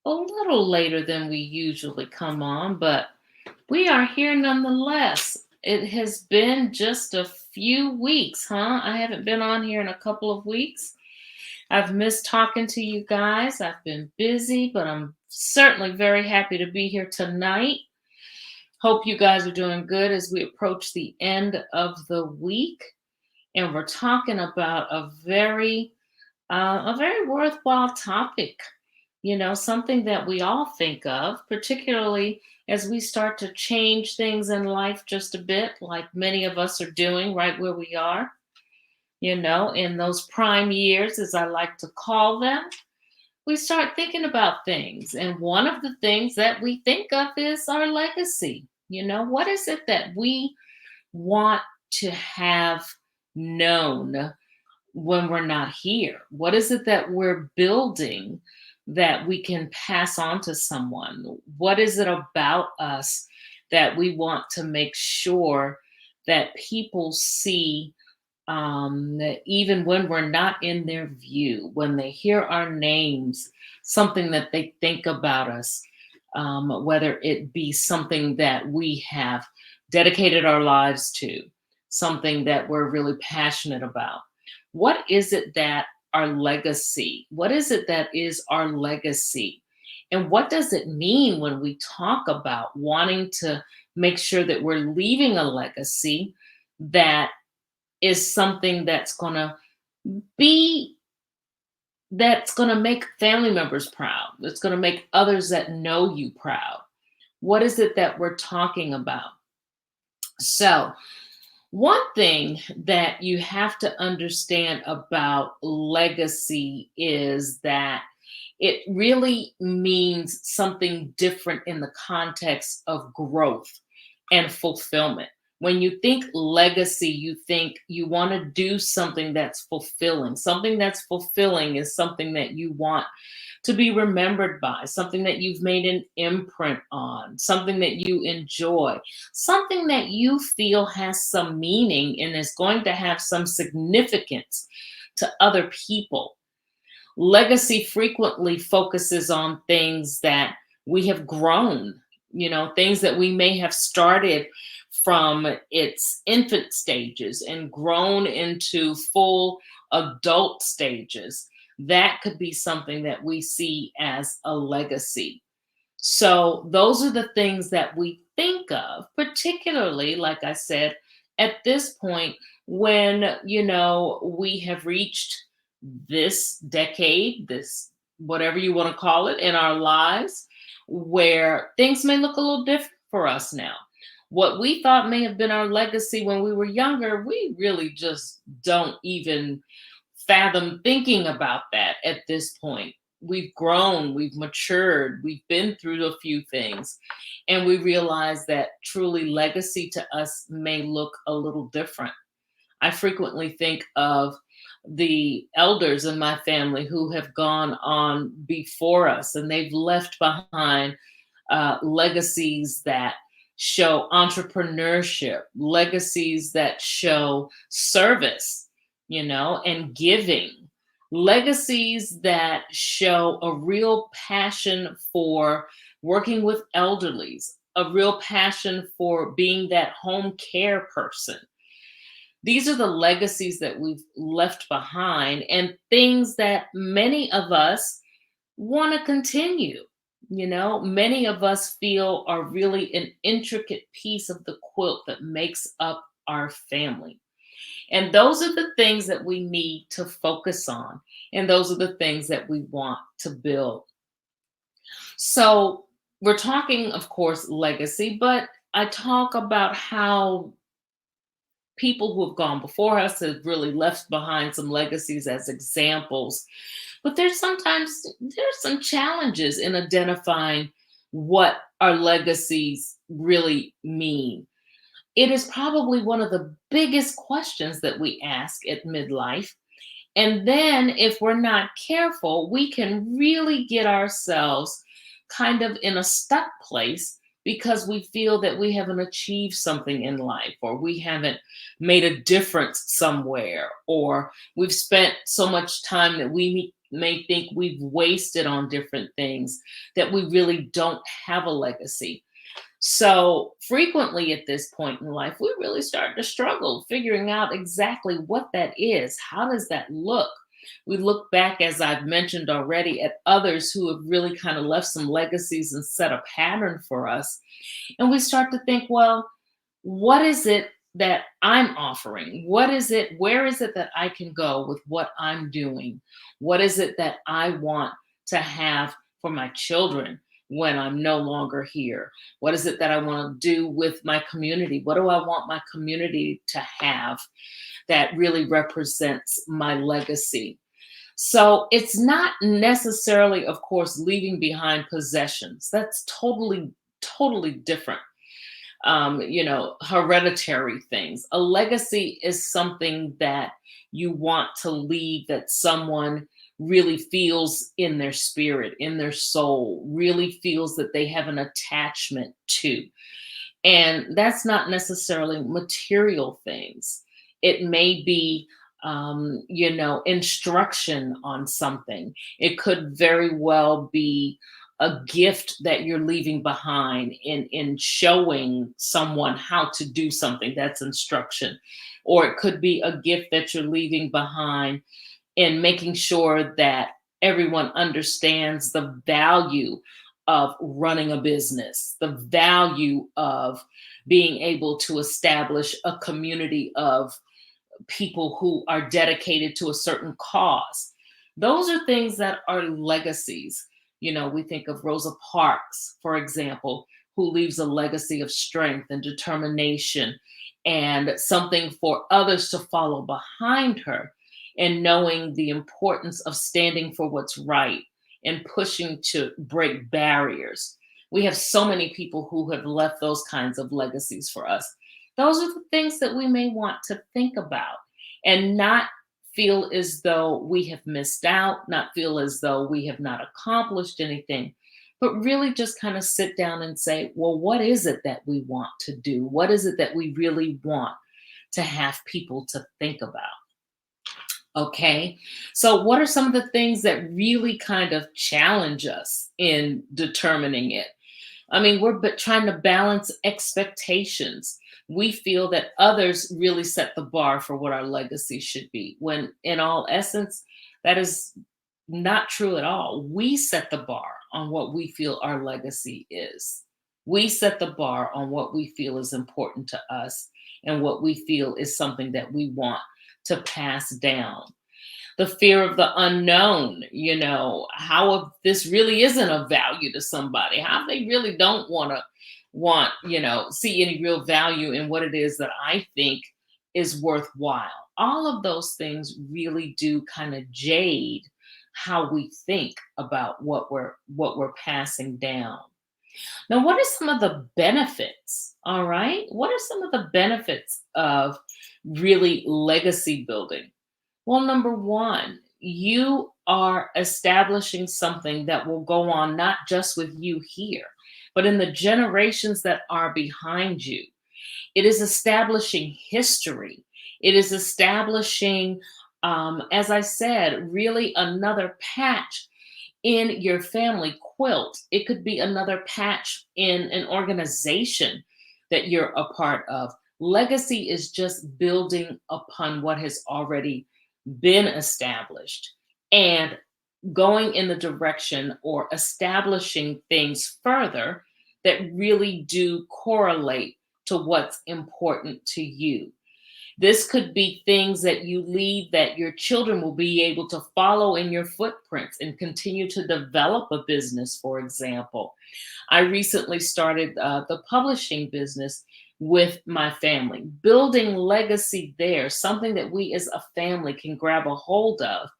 a little later than we usually come on, but we are here nonetheless. It has been just a few weeks, huh? I haven't been on here in a couple of weeks. I've missed talking to you guys. I've been busy, but I'm certainly very happy to be here tonight. Hope you guys are doing good as we approach the end of the week. And we're talking about a very worthwhile topic, something that we all think of, particularly as we start to change things in life just a bit, like many of us are doing right where we are, in those prime years, as I like to call them. We start thinking about things. And one of the things that we think of is our legacy. What is it that we want to have known when we're not here? What is it that we're building that we can pass on to someone? What is it about us that we want to make sure that people see, that even when we're not in their view, when they hear our names, something that they think about us, whether it be something that we have dedicated our lives to, something that we're really passionate about. What is it that our legacy? What is it that is our legacy? And what does it mean when we talk about wanting to make sure that we're leaving a legacy that is something be that's going to make family members proud, that's going to make others that know you proud? What is it that we're talking about? So, one thing that you have to understand about legacy is that it really means something different in the context of growth and fulfillment. When you think legacy, you think you want to do something that's fulfilling. Something that's fulfilling is something that you want to be remembered by, something that you've made an imprint on, something that you enjoy, something that you feel has some meaning and is going to have some significance to other people. Legacy frequently focuses on things that we have grown, things that we may have started from its infant stages and grown into full adult stages. That could be something that we see as a legacy. So, those are the things that we think of, particularly, like I said, at this point when, we have reached this decade, this whatever you want to call it in our lives, where things may look a little different for us now. What we thought may have been our legacy when we were younger, we really just don't even fathom thinking about that at this point. We've grown, we've matured, we've been through a few things, and we realize that truly legacy to us may look a little different. I frequently think of the elders in my family who have gone on before us, and they've left behind legacies that show entrepreneurship, legacies that show service, and giving, legacies that show a real passion for working with elderlies, a real passion for being that home care person. These are the legacies that we've left behind and things that many of us want to continue. Many of us feel are really an intricate piece of the quilt that makes up our family. And those are the things that we need to focus on. And those are the things that we want to build. So we're talking, of course, legacy, but I talk about how people who have gone before us have really left behind some legacies as examples. But there's some challenges in identifying what our legacies really mean. It is probably one of the biggest questions that we ask at midlife. And then, if we're not careful, we can really get ourselves kind of in a stuck place because we feel that we haven't achieved something in life, or we haven't made a difference somewhere, or we've spent so much time that we may think we've wasted on different things, that we really don't have a legacy. So frequently at this point in life, we really start to struggle figuring out exactly what that is. How does that look? We look back, as I've mentioned already, at others who have really kind of left some legacies and set a pattern for us. And we start to think, well, what is it that I'm offering? What is it? Where is it that I can go with what I'm doing? What is it that I want to have for my children when I'm no longer here? What is it that I want to do with my community? What do I want my community to have that really represents my legacy? So it's not necessarily, of course, leaving behind possessions. That's totally different. Hereditary things. A legacy is something that you want to leave, that someone really feels in their spirit, in their soul, really feels that they have an attachment to. And that's not necessarily material things. It may be, instruction on something. It could very well be a gift that you're leaving behind in showing someone how to do something. That's instruction. Or it could be a gift that you're leaving behind in making sure that everyone understands the value of running a business, the value of being able to establish a community of people who are dedicated to a certain cause. Those are things that are legacies. We think of Rosa Parks, for example, who leaves a legacy of strength and determination and something for others to follow behind her, and knowing the importance of standing for what's right and pushing to break barriers. We have so many people who have left those kinds of legacies for us. Those are the things that we may want to think about and not feel as though we have missed out, not feel as though we have not accomplished anything, but really just kind of sit down and say, well, what is it that we want to do? What is it that we really want to have people to think about? Okay. So, what are some of the things that really kind of challenge us in determining it? I mean, trying to balance expectations. We feel that others really set the bar for what our legacy should be, when in all essence, that is not true at all. We set the bar on what we feel our legacy is. We set the bar on what we feel is important to us and what we feel is something that we want to pass down. The fear of the unknown, how if this really isn't of value to somebody, how they really don't see any real value in what it is that I think is worthwhile. All of those things really do kind of jade how we think about what we're passing down. Now, what are some of the benefits? All right. What are some of the benefits of really legacy building? Well, number one, you are establishing something that will go on not just with you here, but in the generations that are behind you. It is establishing history. It is establishing, as I said, really another patch in your family quilt. It could be another patch in an organization that you're a part of. Legacy is just building upon what has already been established and going in the direction or establishing things further that really do correlate to what's important to you. This could be things that you leave that your children will be able to follow in your footprints and continue to develop a business, for example. I recently started the publishing business with my family, building legacy there, something that we as a family can grab a hold of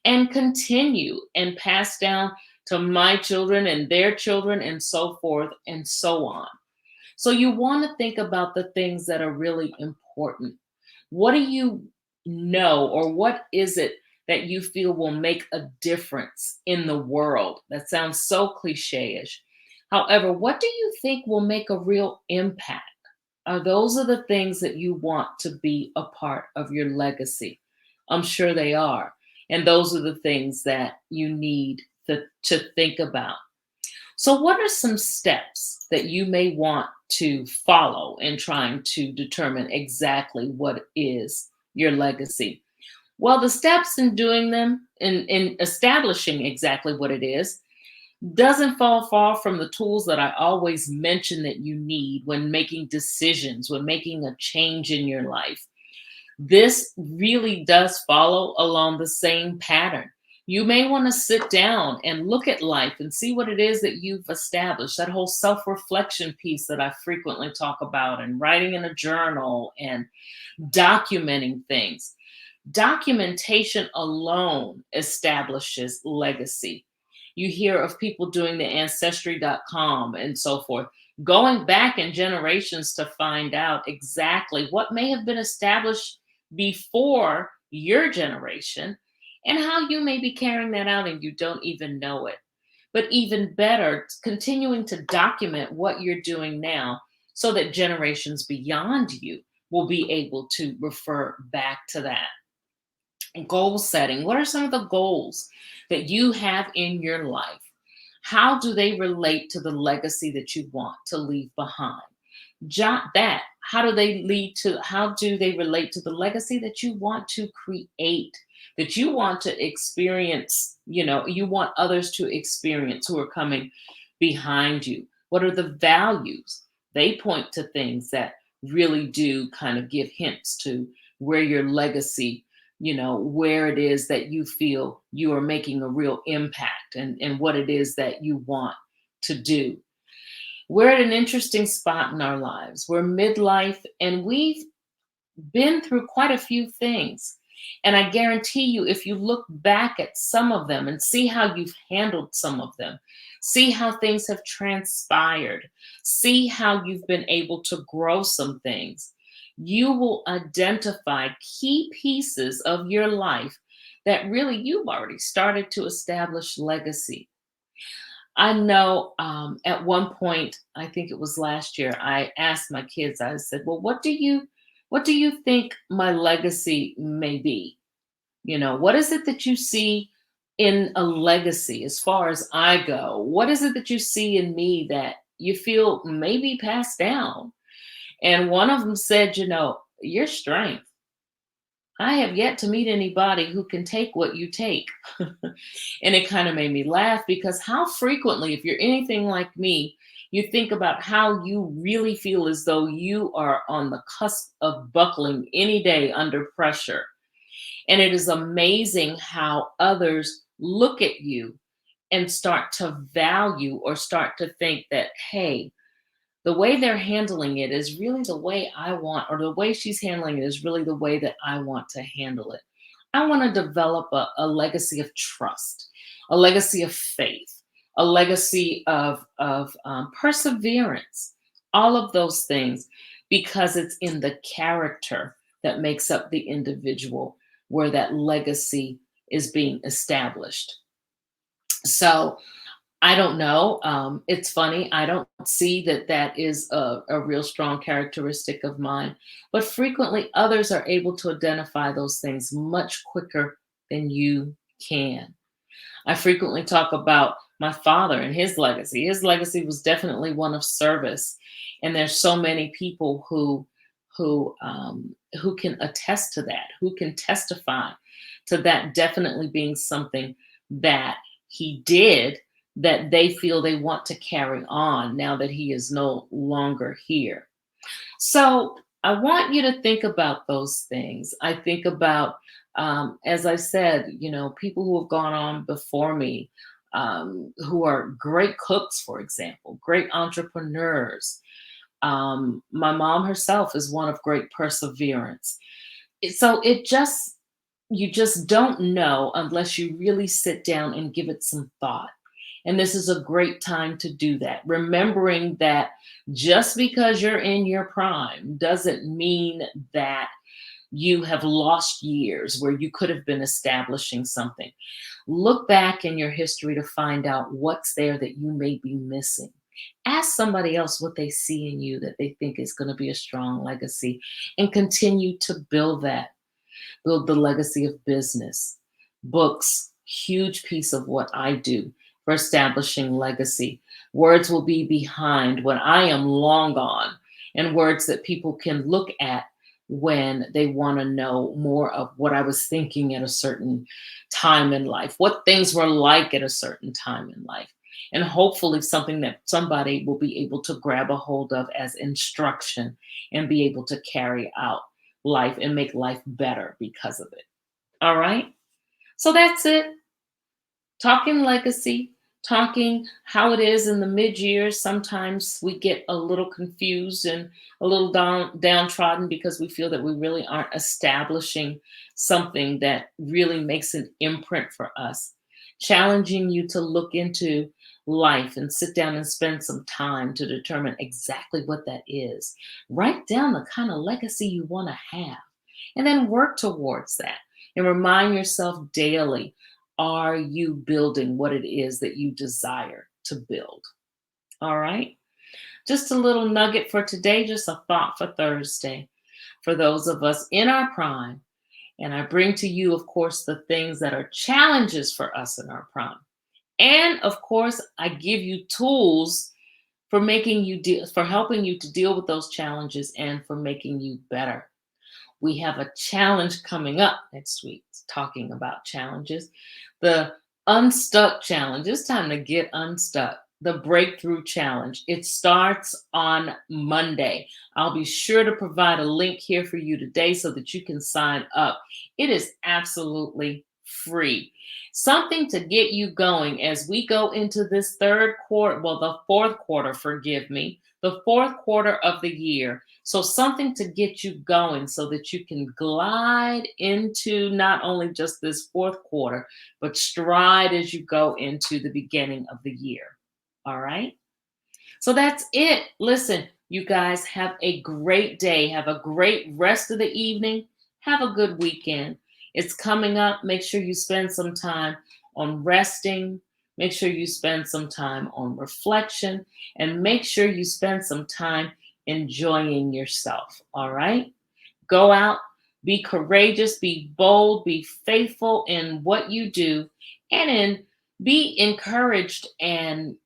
and continue and pass down to my children and their children and so forth and so on. So you want to think about the things that are really important. What do you know, or what is it that you feel will make a difference in the world? That sounds so cliche-ish. However, what do you think will make a real impact? Those are the things that you want to be a part of your legacy. I'm sure they are. And those are the things that you need to think about. So, what are some steps that you may want to follow in trying to determine exactly what is your legacy? Well, the steps in doing them, in establishing exactly what it is, doesn't fall far from the tools that I always mention that you need when making decisions, when making a change in your life. This really does follow along the same pattern. You may want to sit down and look at life and see what it is that you've established. That whole self reflection piece that I frequently talk about, and writing in a journal and documenting things. Documentation alone establishes legacy. You hear of people doing the ancestry.com and so forth, going back in generations to find out exactly what may have been established before your generation and how you may be carrying that out and you don't even know it. But even better, continuing to document what you're doing now so that generations beyond you will be able to refer back to that. Goal setting. What are some of the goals that you have in your life? How do they relate to the legacy that you want to leave behind? Jot that. How do they relate to the legacy that you want to create, that you want to experience, you want others to experience who are coming behind you? What are the values? They point to things that really do kind of give hints to where your legacy, where it is that you feel you are making a real impact, and what it is that you want to do. We're at an interesting spot in our lives. We're midlife and we've been through quite a few things. And I guarantee you, if you look back at some of them and see how you've handled some of them, see how things have transpired, see how you've been able to grow some things, you will identify key pieces of your life that really you've already started to establish legacy. I know at one point, I think it was last year, I asked my kids, I said, well, what do you think my legacy may be? What is it that you see in a legacy as far as I go? What is it that you see in me that you feel may be passed down? And one of them said, your strength. I have yet to meet anybody who can take what you take. And it kind of made me laugh because how frequently, if you're anything like me, you think about how you really feel as though you are on the cusp of buckling any day under pressure. And it is amazing how others look at you and start to value or start to think that, hey, the way they're handling it is really the way I want, or the way she's handling it is really the way that I want to handle it. I want to develop a legacy of trust, a legacy of faith, a legacy of perseverance, all of those things, because it's in the character that makes up the individual where that legacy is being established. So, I don't know. It's funny. I don't see that that is a real strong characteristic of mine, but frequently others are able to identify those things much quicker than you can. I frequently talk about my father and his legacy. His legacy was definitely one of service, and there's so many people who can attest to that, who can testify to that definitely being something that he did that they feel they want to carry on now that he is no longer here. So I want you to think about those things. I think about, as I said, people who have gone on before me, who are great cooks, for example, great entrepreneurs. My mom herself is one of great perseverance. So you just don't know unless you really sit down and give it some thought. And this is a great time to do that. Remembering that just because you're in your prime doesn't mean that you have lost years where you could have been establishing something. Look back in your history to find out what's there that you may be missing. Ask somebody else what they see in you that they think is going to be a strong legacy, and continue to build that. Build the legacy of business, Books, huge piece of what I do for establishing legacy. Words will be behind when I am long gone, and words that people can look at when they want to know more of what I was thinking at a certain time in life, what things were like at a certain time in life. And hopefully, something that somebody will be able to grab a hold of as instruction and be able to carry out life and make life better because of it. All right. So that's it. Talking legacy, talking how it is in the mid years. Sometimes we get a little confused and a little downtrodden because we feel that we really aren't establishing something that really makes an imprint for us. Challenging you to look into life and sit down and spend some time to determine exactly what that is. Write down the kind of legacy you want to have and then work towards that and remind yourself daily, are you building what it is that you desire to build? All right. Just a little nugget for today, just a thought for Thursday for those of us in our prime. And I bring to you, of course, the things that are challenges for us in our prime. And of course, I give you tools for for helping you to deal with those challenges and for making you better. We have a challenge coming up next week, talking about challenges. The Unstuck Challenge. It's time to get unstuck. The Breakthrough Challenge. It starts on Monday. I'll be sure to provide a link here for you today so that you can sign up. It is absolutely free. Something to get you going as we go into this third quarter, well, the fourth quarter, forgive me, the fourth quarter of the year. So, something to get you going so that you can glide into not only just this fourth quarter, but stride as you go into the beginning of the year. All right. So that's it. Listen, you guys have a great day. Have a great rest of the evening. Have a good weekend. It's coming up. Make sure you spend some time on resting. Make sure you spend some time on reflection and make sure you spend some time enjoying yourself. All right. Go out, be courageous, be bold, be faithful in what you do, and be encouraged and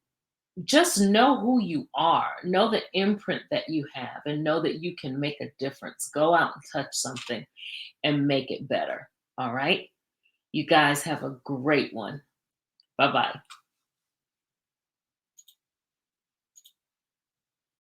just know who you are. Know the imprint that you have and know that you can make a difference. Go out and touch something and make it better. All right. You guys have a great one. Bye bye.